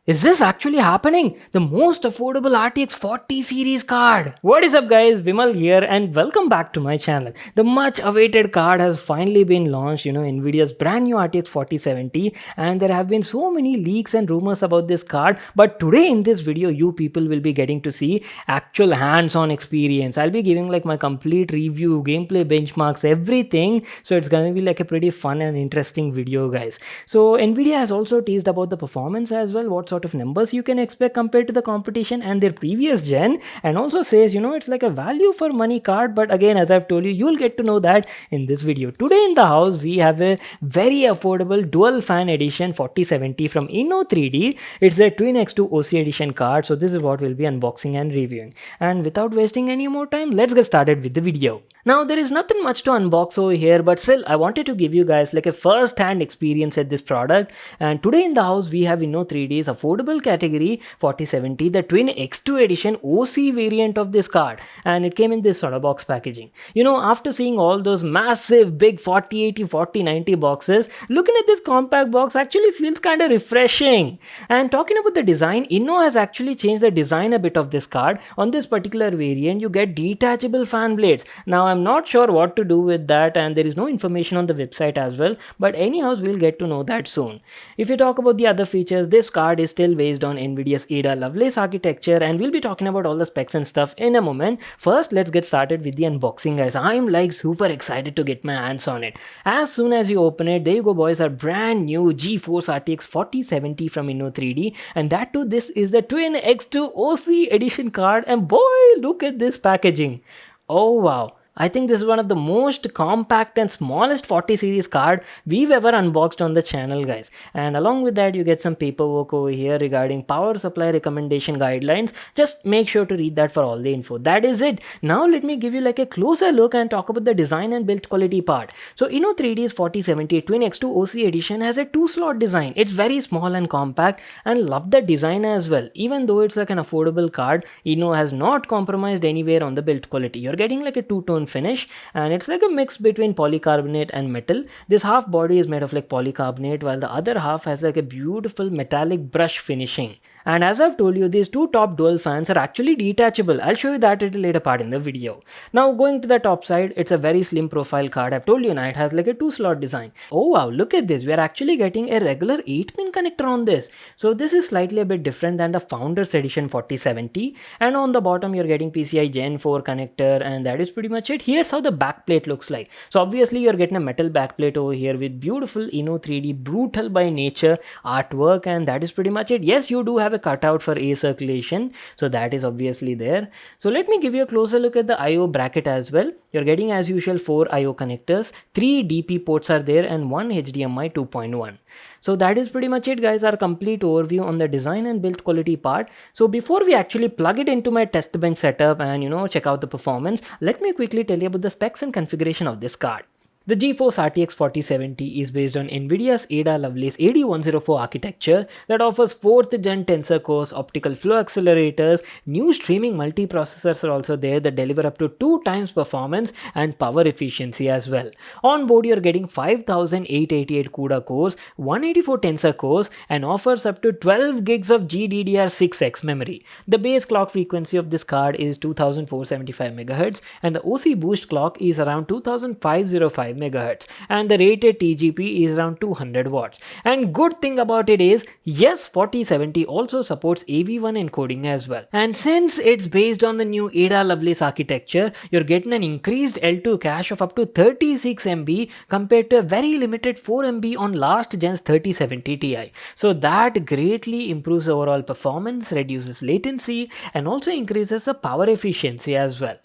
Is this actually happening? The most affordable RTX 40 series card. What is up guys, Vimal here and welcome back to my channel. The much awaited card has finally been launched, NVIDIA's brand new RTX 4070, and there have been so many leaks and rumors about this card, but today in this video you people will be getting to see actual hands-on experience. I'll be giving like my complete review, gameplay benchmarks, everything. So it's gonna be like a pretty fun and interesting video guys. So NVIDIA has also teased about the performance as well, what sort of numbers you can expect compared to the competition and their previous gen, and also says it's like a value for money card. But again, as I've told you, you'll get to know that in this video. Today in the house we have a very affordable dual fan edition 4070 from Inno 3D. It's a twin x2 OC edition card. So this is what we'll be unboxing and reviewing, and without wasting any more time, let's get started with the video. Now there is nothing much to unbox over here, but still I wanted to give you guys like a first hand experience at this product. And today in the house we have Inno 3D's affordable category 4070, the twin x2 edition OC variant of this card, and it came in this sort of box packaging. After seeing all those massive big 4080 4090 boxes, looking at this compact box actually feels kind of refreshing. And talking about the design, Inno has actually changed the design a bit of this card. On this particular variant you get detachable fan blades. Now I'm not sure what to do with that, and there is no information on the website as well, but anyhow we'll get to know that soon. If you talk about the other features, this card is still based on NVIDIA's Ada Lovelace architecture, and we'll be talking about all the specs and stuff in a moment. First, let's get started with the unboxing guys. I'm like super excited to get my hands on it. As soon as you open it, there you go boys, our brand new GeForce RTX 4070 from Inno 3D, and that too, this is the twin x2 OC edition card, and boy, look at this packaging. Oh wow, I think this is one of the most compact and smallest 40 series card we've ever unboxed on the channel guys. And along with that you get some paperwork over here regarding power supply recommendation guidelines. Just make sure to read that for all the info. That is it. Now let me give you like a closer look and talk about the design and build quality part. So Inno 3D's 4070 Twin X2 OC edition has a 2-slot design. It's very small and compact, and love the design as well. Even though it's like an affordable card, Inno has not compromised anywhere on the build quality. You're getting like a two-tone finish, and it's like a mix between polycarbonate and metal. This half body is made of like polycarbonate, while the other half has like a beautiful metallic brush finishing. And as I've told you, these two top dual fans are actually detachable. I'll show you that at a later part in the video. Now going to the top side, it's a very slim profile card. I've told you now, it has like a 2-slot design. Oh wow, look at this. We are actually getting a regular 8-pin connector on this. So this is slightly a bit different than the Founders Edition 4070. And on the bottom, you're getting PCI Gen 4 connector, and that is pretty much it. Here's how the backplate looks like. So obviously you're getting a metal backplate over here with beautiful Inno 3D brutal by nature artwork, and that is pretty much it. Yes, you do have a cutout for air circulation, so that is obviously there. So let me give you a closer look at the IO bracket as well. You're getting as usual 4 IO connectors, 3 DP ports are there, and 1 HDMI 2.1. So that is pretty much it guys, our complete overview on the design and build quality part. So before we actually plug it into my test bench setup and check out the performance, let me quickly tell you about the specs and configuration of this card. The GeForce RTX 4070 is based on NVIDIA's Ada Lovelace AD104 architecture that offers 4th gen tensor cores, optical flow accelerators, new streaming multiprocessors are also there that deliver up to 2 times performance and power efficiency as well. On board you're getting 5888 CUDA cores, 184 tensor cores, and offers up to 12 gigs of GDDR6X memory. The base clock frequency of this card is 2475 MHz, and the OC boost clock is around 2505 MHz, and the rated TGP is around 200 watts. And good thing about it is, yes, 4070 also supports AV1 encoding as well. And since it's based on the new Ada Lovelace architecture, you're getting an increased L2 cache of up to 36 MB compared to a very limited 4 MB on last gen's 3070 Ti. So that greatly improves overall performance, reduces latency, and also increases the power efficiency as well.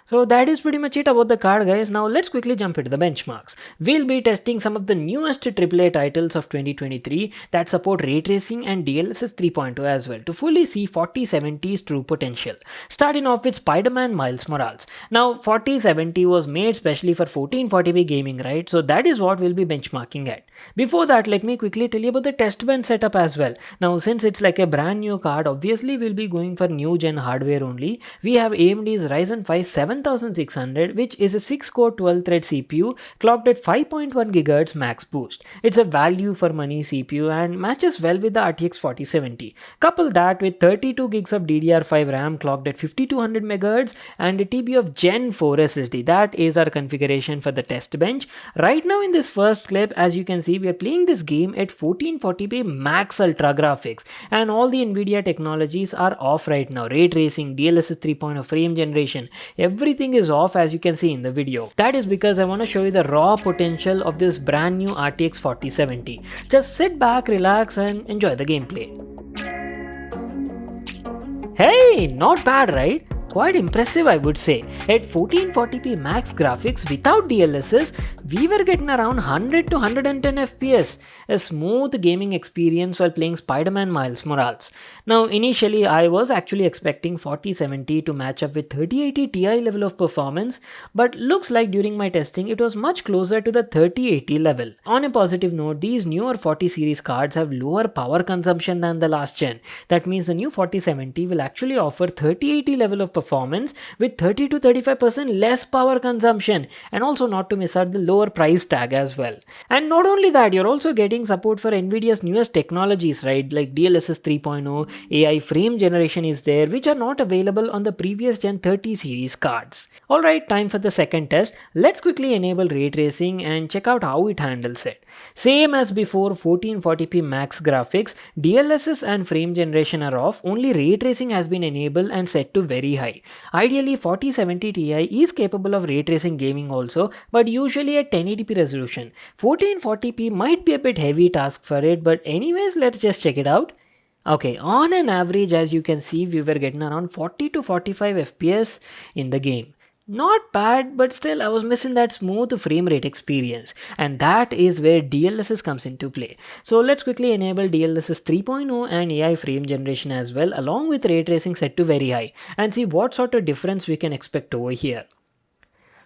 So that is pretty much it about the card guys. Now let's quickly jump into the benchmarks. We'll be testing some of the newest AAA titles of 2023 that support ray tracing and DLSS 3.0 as well to fully see 4070's true potential. Starting off with Spider-Man Miles Morales. Now 4070 was made specially for 1440p gaming, right? So that is what we'll be benchmarking at. Before that, let me quickly tell you about the test bench setup as well. Now since it's like a brand new card, obviously we'll be going for new gen hardware only. We have AMD's Ryzen 5 7600, which is a 6-core 12-thread CPU clocked at 5.1 GHz max boost. It's a value for money CPU and matches well with the RTX 4070. Couple that with 32 gigs of DDR5 RAM clocked at 5200 MHz and a TB of Gen 4 SSD. That is our configuration for the test bench. Right now in this first clip, as you can see, we are playing this game at 1440p max ultra graphics and all the NVIDIA technologies are off right now. Ray tracing, DLSS 3.0, frame generation, everything is off as you can see in the video. That is because I want to show you the raw potential of this brand new RTX 4070. Just sit back, relax and enjoy the gameplay. Hey, not bad, right? Quite impressive, I would say. At 1440p max graphics without DLSS, we were getting around 100 to 110 FPS. A smooth gaming experience while playing Spider-Man Miles Morales. Now, initially, I was actually expecting 4070 to match up with 3080 Ti level of performance, but looks like during my testing, it was much closer to the 3080 level. On a positive note, these newer 40 series cards have lower power consumption than the last gen. That means the new 4070 will actually offer 3080 level of performance with 30 to 35% less power consumption, and also not to miss out the lower price tag as well. And not only that, you're also getting support for NVIDIA's newest technologies, right? Like DLSS 3.0, AI frame generation is there, which are not available on the previous gen 30 series cards. Alright, time for the second test. Let's quickly enable ray tracing and check out how it handles it. Same as before, 1440p max graphics, DLSS and frame generation are off, only ray tracing has been enabled and set to very high. Ideally, 4070 Ti is capable of ray tracing gaming also, but usually at 1080p resolution. 1440p might be a bit heavy task for it, but anyways, let's just check it out. Okay, on an average, as you can see, we were getting around 40 to 45 FPS in the game. Not bad, but still I was missing that smooth frame rate experience, and that is where DLSS comes into play. So let's quickly enable DLSS 3.0 and AI frame generation as well, along with ray tracing set to very high, and see what sort of difference we can expect over here.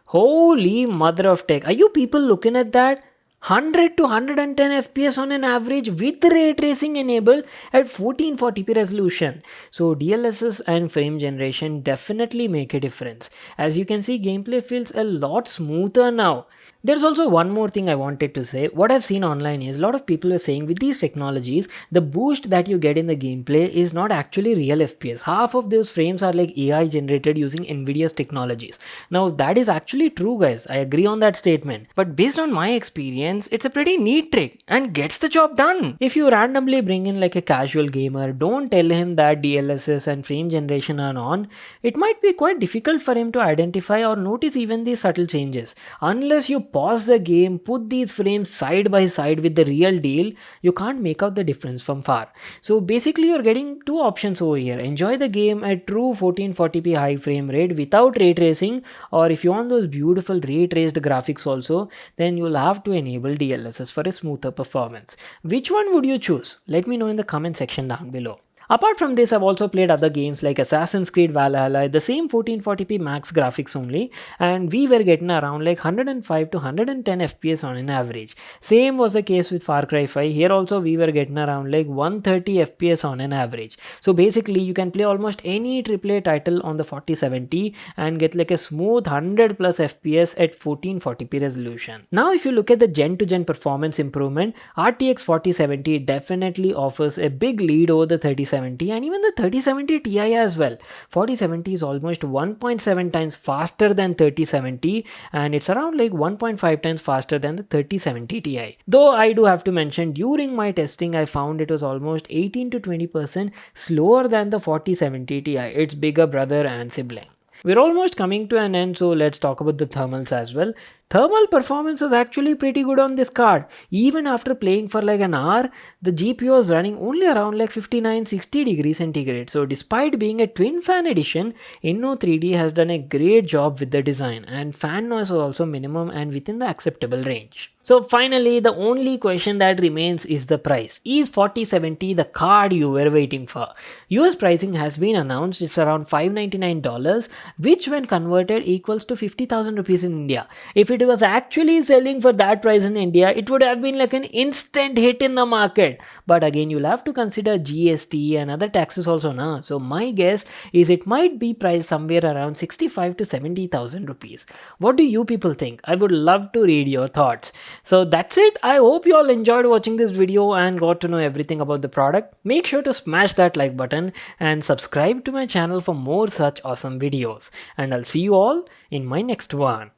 Holy mother of tech, are you people looking at that? 100 to 110 FPS on an average with ray tracing enabled at 1440p resolution. So DLSS and frame generation definitely make a difference. As you can see, gameplay feels a lot smoother now. There's also one more thing I wanted to say. What I've seen online is a lot of people are saying with these technologies, the boost that you get in the gameplay is not actually real FPS. Half of those frames are like AI generated using NVIDIA's technologies. Now that is actually true, guys. I agree on that statement. But based on my experience, it's a pretty neat trick and gets the job done. If you randomly bring in like a casual gamer, don't tell him that DLSS and frame generation are on. It might be quite difficult for him to identify or notice even these subtle changes. Unless you pause the game, put these frames side by side with the real deal, you can't make out the difference from far. So basically you're getting two options over here. Enjoy the game at true 1440p high frame rate without ray tracing, or if you want those beautiful ray traced graphics also, then you'll have to enable DLSS for a smoother performance. Which one would you choose? Let me know in the comment section down below. Apart from this, I've also played other games like Assassin's Creed Valhalla, the same 1440p max graphics only, and we were getting around like 105 to 110 FPS on an average. Same was the case with Far Cry 5. Here also we were getting around like 130 FPS on an average. So basically you can play almost any AAA title on the 4070 and get like a smooth 100 plus FPS at 1440p resolution. Now if you look at the gen to gen performance improvement, RTX 4070 definitely offers a big lead over the 3070 and even the 3070 Ti as well. 4070 is almost 1.7 times faster than 3070 and it's around like 1.5 times faster than the 3070 Ti. Though I do have to mention, during my testing I found it was almost 18 to 20% slower than the 4070 Ti, its bigger brother and sibling. We're almost coming to an end, so let's talk about the thermals as well. Thermal performance was actually pretty good on this card. Even after playing for like an hour, the GPU was running only around like 59-60 degrees centigrade. So despite being a twin fan edition, Inno3D has done a great job with the design, and fan noise was also minimum and within the acceptable range. So finally, the only question that remains is the price. Is 4070 the card you were waiting for? US pricing has been announced. It's around $599, which when converted equals to 50,000 rupees in India. If it was actually selling for that price in India, it would have been like an instant hit in the market. But again, you'll have to consider GST and other taxes also now. So my guess is it might be priced somewhere around 65 to 70,000 rupees. What do you people think? I would love to read your thoughts. So that's it. I hope you all enjoyed watching this video and got to know everything about the product. Make sure to smash that like button and subscribe to my channel for more such awesome videos. And I'll see you all in my next one.